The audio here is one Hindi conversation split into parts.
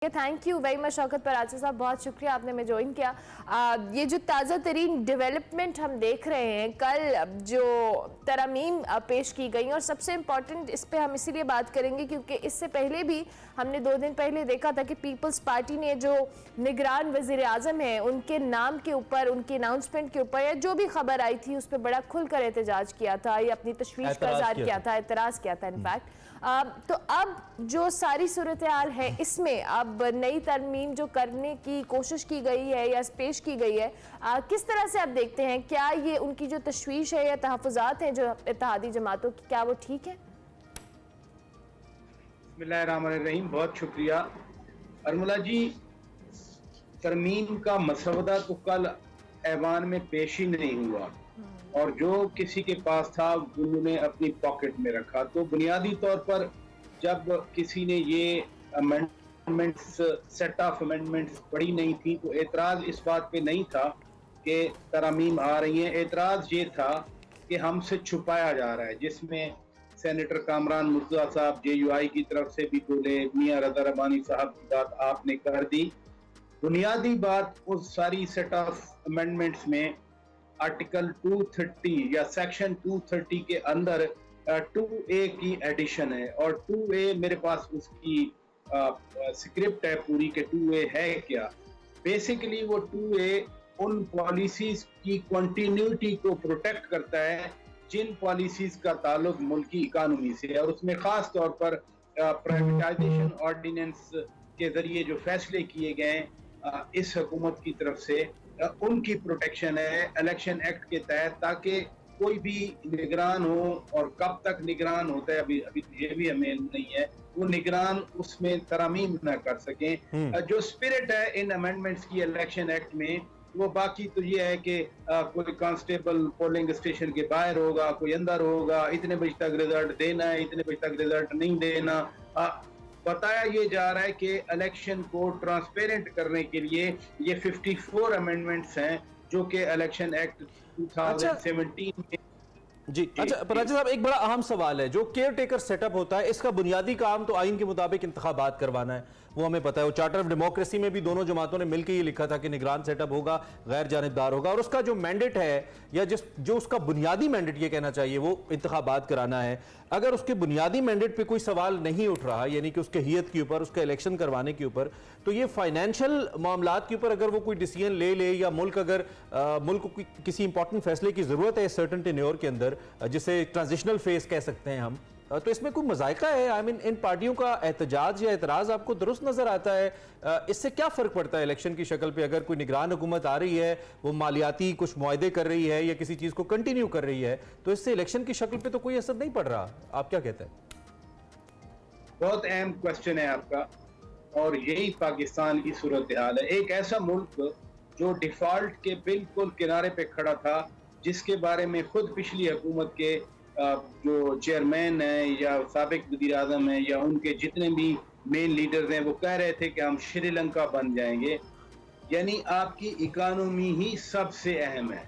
Thank you very much Shaukat Paracha साहब, बहुत शुक्रिया आपने हमें ज्वाइन किया। ये जो ताज़ा तरीन डेवलपमेंट हम देख रहे हैं, कल जो तरमीम पेश की गई, और सबसे इम्पॉर्टेंट इस पे हम इसीलिए बात करेंगे क्योंकि इससे पहले भी हमने 2 दिन पहले देखा था कि पीपल्स पार्टी ने जो निगरान वज़ीर आज़म है उनके नाम के ऊपर, उनके अनाउंसमेंट के ऊपर या जो भी खबर आई थी उस पर बड़ा खुलकर एहतजाज किया था, या अपनी तशवीश का इज़हार किया था, एतराज़ किया था इनफैक्ट। तो अब जो सारी सूरत हाल है इसमें अब नई तरमीम जो करने की कोशिश की गई है या पेश की गई है, किस तरह से आप देखते हैं? क्या ये उनकी जो तशवीश है या तहफ़्फ़ुज़ात हैं जो इत्तेहादी जमातों की, क्या वो ठीक है? बिस्मिल्लाहिर्रहमानिर्रहीम, बहुत शुक्रिया अरमुला जी। तरमीम का मसवदा तो कल ऐवान में पेश ही नहीं हुआ और जो किसी के पास था उन्होंने अपनी पॉकेट में रखा। तो बुनियादी तौर पर जब किसी ने ये अमेंडमेंट्स, सेट ऑफ अमेंडमेंट्स पढ़ी नहीं थी तो एतराज़ इस बात पे नहीं था कि तरमीम आ रही हैं। एतराज़ ये था कि हमसे छुपाया जा रहा है, जिसमें सेनेटर कामरान मुर्तज़ा साहब JUI की तरफ से भी बोले, मियां रज़ा रब्बानी साहब की बात आपने कर दी। बुनियादी बात उस सारी सेट ऑफ अमेंडमेंट्स में आर्टिकल 230 या सेक्शन 230 के अंदर 2A की एडिशन है, और 2A मेरे पास उसकी स्क्रिप्ट है पूरी के 2A है क्या। बेसिकली वो 2A उन पॉलिसीज की कंटिन्यूटी को प्रोटेक्ट करता है जिन पॉलिसीज का ताल्लुक मुल्की इकानमी से है, और उसमें खास तौर पर प्राइवेटाइजेशन ऑर्डिनेंस के जरिए जो फैसले किए गए इस हुकूमत की तरफ से उनकी प्रोटेक्शन है इलेक्शन एक्ट के तहत, ताकि कोई भी निगरान हो, और कब तक निगरान होता है अभी ये भी हमें नहीं है, वो निगरान उसमें तरमीम न कर सकें। जो स्पिरिट है इन अमेंडमेंट्स की इलेक्शन एक्ट में, वो बाकी तो ये है कि कोई कांस्टेबल पोलिंग स्टेशन के बाहर होगा, कोई अंदर होगा, इतने बजे तक रिजल्ट देना है, इतने बजे तक रिजल्ट नहीं देना। बताया ये जा रहा है कि इलेक्शन को ट्रांसपेरेंट करने के लिए ये 54 अमेंडमेंट्स हैं जो कि इलेक्शन एक्ट 2017 में। जी अच्छा पराचा साहब, एक बड़ा अहम सवाल है, जो केयर टेकर सेटअप होता है इसका बुनियादी काम तो आइन के मुताबिक इंतखाबात करवाना है, वो हमें पता है। वो चार्टर ऑफ डेमोक्रेसी में भी दोनों जमातों ने मिलकर ये लिखा था कि निगरान सेटअप होगा, गैर जानिबदार होगा, और उसका जो मैंडेट है या जो उसका बुनियादी मैंडेट ये कहना चाहिए वो इंतखाबात कराना है। अगर उसके बुनियादी मैंडेट पर कोई सवाल नहीं उठ रहा, यानी कि उसके हियत के ऊपर, उसका इलेक्शन करवाने के ऊपर, तो ये फाइनेंशियल मामलात के ऊपर अगर वो कोई डिसीजन ले या मुल्क को किसी इंपॉर्टेंट फैसले की जरूरत है सर्टेन टेन्योर के अंदर, जिसे ट्रांजिशनल फेज कह सकते हैं हम, तो इसमें कोई मजायका है? आई मीन इन पार्टियों का एहतजाज या एतराज आपको दुरुस्त नजर आता है? इससे क्या फर्क पड़ता है इलेक्शन की शक्ल पे? अगर कोई निगरान हुकूमत आ रही है, वो मालियाती कुछ मुआहदे कर रही है या किसी चीज को कंटिन्यू कर रही है, तो इससे इलेक्शन की शक्ल पे तो कोई असर नहीं पड़ रहा। आप क्या कहते हैं? बहुत अहम क्वेश्चन है आपका, और यही पाकिस्तान की सूरत हाल है। एक ऐसा मुल्क जो डिफॉल्ट के बिल्कुल किनारे पे खड़ा था, जिसके बारे में खुद पिछली हुकूमत के जो चेयरमैन हैं या साबिक वज़ीर आज़म हैं या उनके जितने भी मेन लीडर्स हैं, वो कह रहे थे कि हम श्रीलंका बन जाएंगे। यानी आपकी इकानमी ही सबसे अहम है।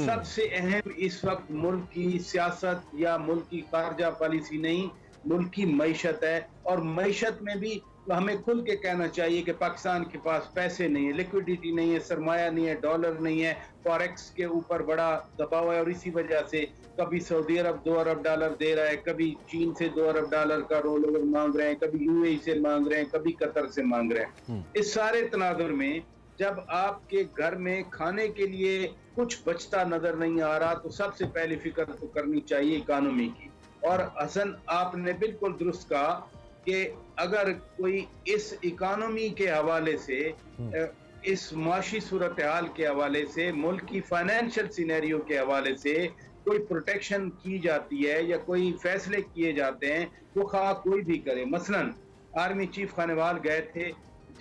सबसे अहम इस वक्त मुल्क की सियासत या मुल्क की खारजा पॉलिसी नहीं, मुल्क की मईशत है। और मईशत में भी हमें खुल के कहना चाहिए कि पाकिस्तान के पास पैसे नहीं है, लिक्विडिटी नहीं है, सरमाया नहीं है, डॉलर नहीं है, फॉरेक्स के ऊपर बड़ा दबाव है, और इसी वजह से कभी सऊदी अरब 2 अरब डॉलर दे रहा है, कभी चीन से 2 अरब डॉलर का रोल ओवर मांग रहे हैं, कभी UAE से मांग रहे हैं, कभी कतर से मांग रहे हैं। इस सारे तनाजुर में जब आपके घर में खाने के लिए कुछ बचता नजर नहीं आ रहा, तो सबसे पहली फिक्र तो करनी चाहिए इकानमी की। और हसन, आपने बिल्कुल दुरुस्त कहा कि अगर कोई इस इकानमी के हवाले से, इस माशी सूरत हाल के हवाले से, मुल्क की फाइनेंशियल सिनेरियो के हवाले से कोई प्रोटेक्शन की जाती है या कोई फैसले किए जाते हैं, वो खा कोई भी करे। मसलन आर्मी चीफ खानेवाल गए थे,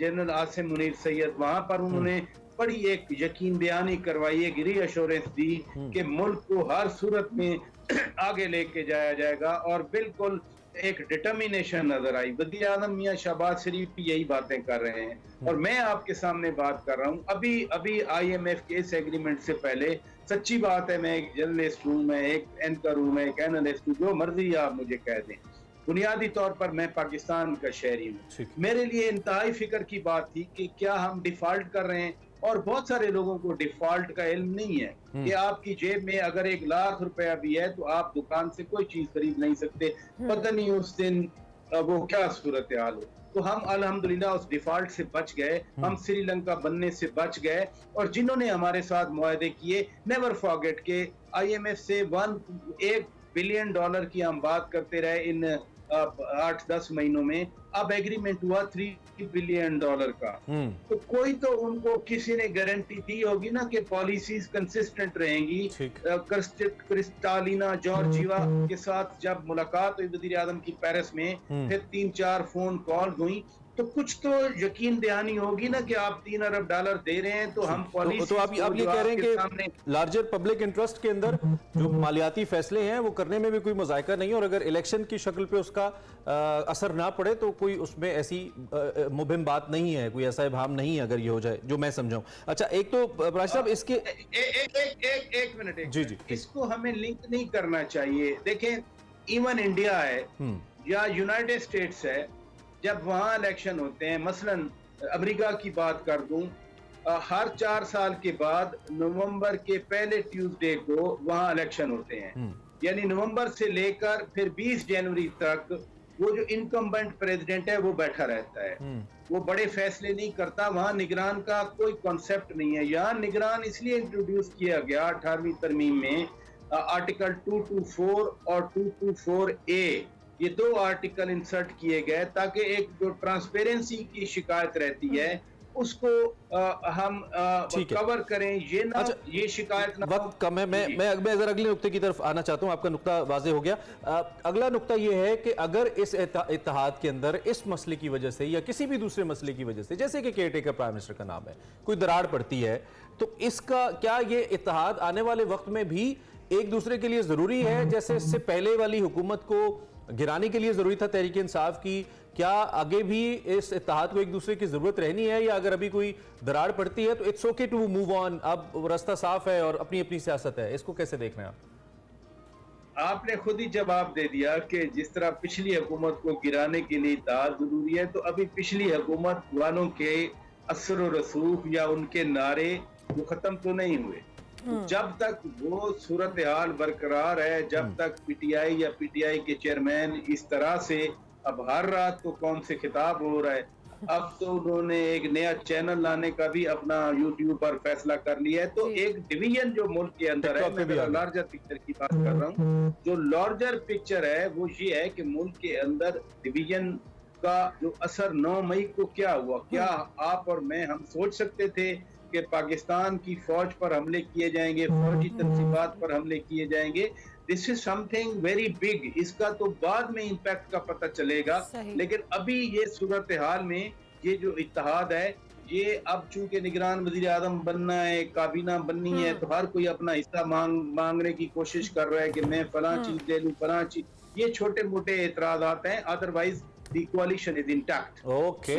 जनरल आसिम मुनीर सैयद, वहां पर उन्होंने बड़ी एक यकीन बयानी करवाई, एक रीअश्योरेंस दी कि मुल्क को हर सूरत में आगे लेके जाया जाएगा, और बिल्कुल एक डिटर्मिनेशन नजर आई। वज़ीर आज़म मियां शहबाज शरीफ भी यही बातें कर रहे हैं, और मैं आपके सामने बात कर रहा हूँ। अभी IMF के इस एग्रीमेंट से पहले, सच्ची बात है, मैं एक जर्नलिस्ट हूँ, मैं एक एंकर हूँ, मैं एक एनालिस्ट हूँ, जो मर्जी आप मुझे कह दें, बुनियादी तौर पर मैं पाकिस्तान का शहरी हूँ। मेरे लिए इंतहाई फिक्र की बात थी कि क्या हम डिफॉल्ट कर रहे हैं, और बहुत सारे लोगों को डिफॉल्ट का इल्म नहीं है कि आपकी जेब में अगर 1 लाख रुपया भी है तो आप दुकान से कोई चीज खरीद नहीं सकते। पता नहीं उस दिन वो क्या सूरत हाल हो। तो हम अल्हम्दुलिल्लाह उस डिफॉल्ट से बच गए, हम श्रीलंका बनने से बच गए। और जिन्होंने हमारे साथ मुआहदे किए, नेवर फॉरगेट के IMF से $1 बिलियन की हम बात करते रहे इन 8-10 महीनों में, अब एग्रीमेंट हुआ $3 बिलियन का। तो कोई तो उनको किसी ने गारंटी दी होगी ना कि पॉलिसीज कंसिस्टेंट रहेंगी। क्रिस्टालिना जॉर्जिवा के साथ जब मुलाकात हुई वजीर आजम की पेरिस में, फिर 3-4 फोन कॉल हुई, तो कुछ तो यकीन दहानी होगी ना कि आप $3 अरब दे रहे हैं तो हम पॉलिसी। तो आप ये कह रहे हैं कि लार्जर पब्लिक इंटरेस्ट के अंदर जो मालियाती फैसले हैं वो करने में भी कोई मजायका नहीं है, और अगर इलेक्शन की शक्ल पे उसका असर ना पड़े तो कोई उसमें ऐसी मुबहिम बात नहीं है, कोई ऐसा इबाम नहीं है अगर ये हो जाए, जो मैं समझाऊं। अच्छा, एक तो राज साहब इसके एक मिनट जी इसको हमें लिंक नहीं करना चाहिए। देखें, इवन इंडिया है या यूनाइटेड स्टेट्स है, जब वहाँ इलेक्शन होते हैं, मसलन अमेरिका की बात कर दूं, हर 4 साल के बाद नवंबर के पहले ट्यूसडे को वहाँ इलेक्शन होते हैं। यानी नवंबर से लेकर फिर 20 जनवरी तक वो जो इनकम्बेंट प्रेसिडेंट है वो बैठा रहता है, वो बड़े फैसले नहीं करता। वहाँ निगरान का कोई कॉन्सेप्ट नहीं है। यहाँ निगरान इसलिए इंट्रोड्यूस किया गया 18वीं तरमीम में, आर्टिकल 224 और 224A, ये 2 आर्टिकल इंसर्ट किए गए ताकि एक जो ट्रांसपेरेंसी की शिकायत रहती है उसको हम कवर करें। ये ना, अच्छा, ये शिकायत ना। वक्त कम है, मैं अगर अगले नुक्ते की तरफ आना चाहता हूं। आपका नुक्ता वाज़ेह हो गया। अगला नुक्ता ये है कि अगर इस इत्तेहाद के अंदर इस मसले की वजह से या किसी भी दूसरे मसले की वजह से, जैसे कि केयरटेकर प्राइम मिनिस्टर का नाम है, कोई दरार पड़ती है, तो इसका क्या ये इत्तेहाद आने वाले वक्त में भी एक दूसरे के लिए जरूरी है, जैसे इससे पहले वाली हुकूमत को गिराने के लिए जरूरी था तहरीक इंसाफ की? क्या आगे भी इस इत्तेहाद को एक दूसरे की जरूरत रहनी है, या अगर अभी कोई दरार पड़ती है तो it's okay to move on, अब रास्ता साफ है और अपनी अपनी सियासत है? इसको कैसे देख रहे हैं आप? आपने खुद ही जवाब दे दिया कि जिस तरह पिछली हुकूमत को गिराने के लिए इत्तेहाद जरूरी है, तो अभी पिछली हुकूमत वालों के असर और रसूख या उनके नारे वो खत्म तो नहीं हुए। जब तक वो सूरत हाल बरकरार है, जब तक PTI या PTI के चेयरमैन इस तरह से, अब हर रात तो कौन से खिताब हो रहा है, अब तो उन्होंने एक नया चैनल लाने का भी अपना YouTube पर फैसला कर लिया है। तो एक डिवीजन जो मुल्क के अंदर है, मैं लार्जर पिक्चर की बात कर रहा हूँ, जो लार्जर पिक्चर है वो ये है कि मुल्क के अंदर डिवीजन का जो असर 9 मई को क्या हुआ। क्या आप और मैं हम सोच सकते थे कि पाकिस्तान की फौज पर हमले किए जाएंगे, फौजी तंजीबात पर हमले किए जाएंगे? This is something very big. इसका तो बाद में इम्पैक्ट का पता चलेगा, लेकिन अभी ये सूरत हाल में ये जो इत्तेहाद है, ये अब चूंकि निगरान वजीर आजम बनना है, काबीना बननी है, तो हर कोई अपना हिस्सा मांगने की कोशिश कर रहा है कि मैं फलां चीज ले लूं, फलां चीज। ये छोटे मोटे एतराजात हैं, otherwise the कोalition is intact. Okay.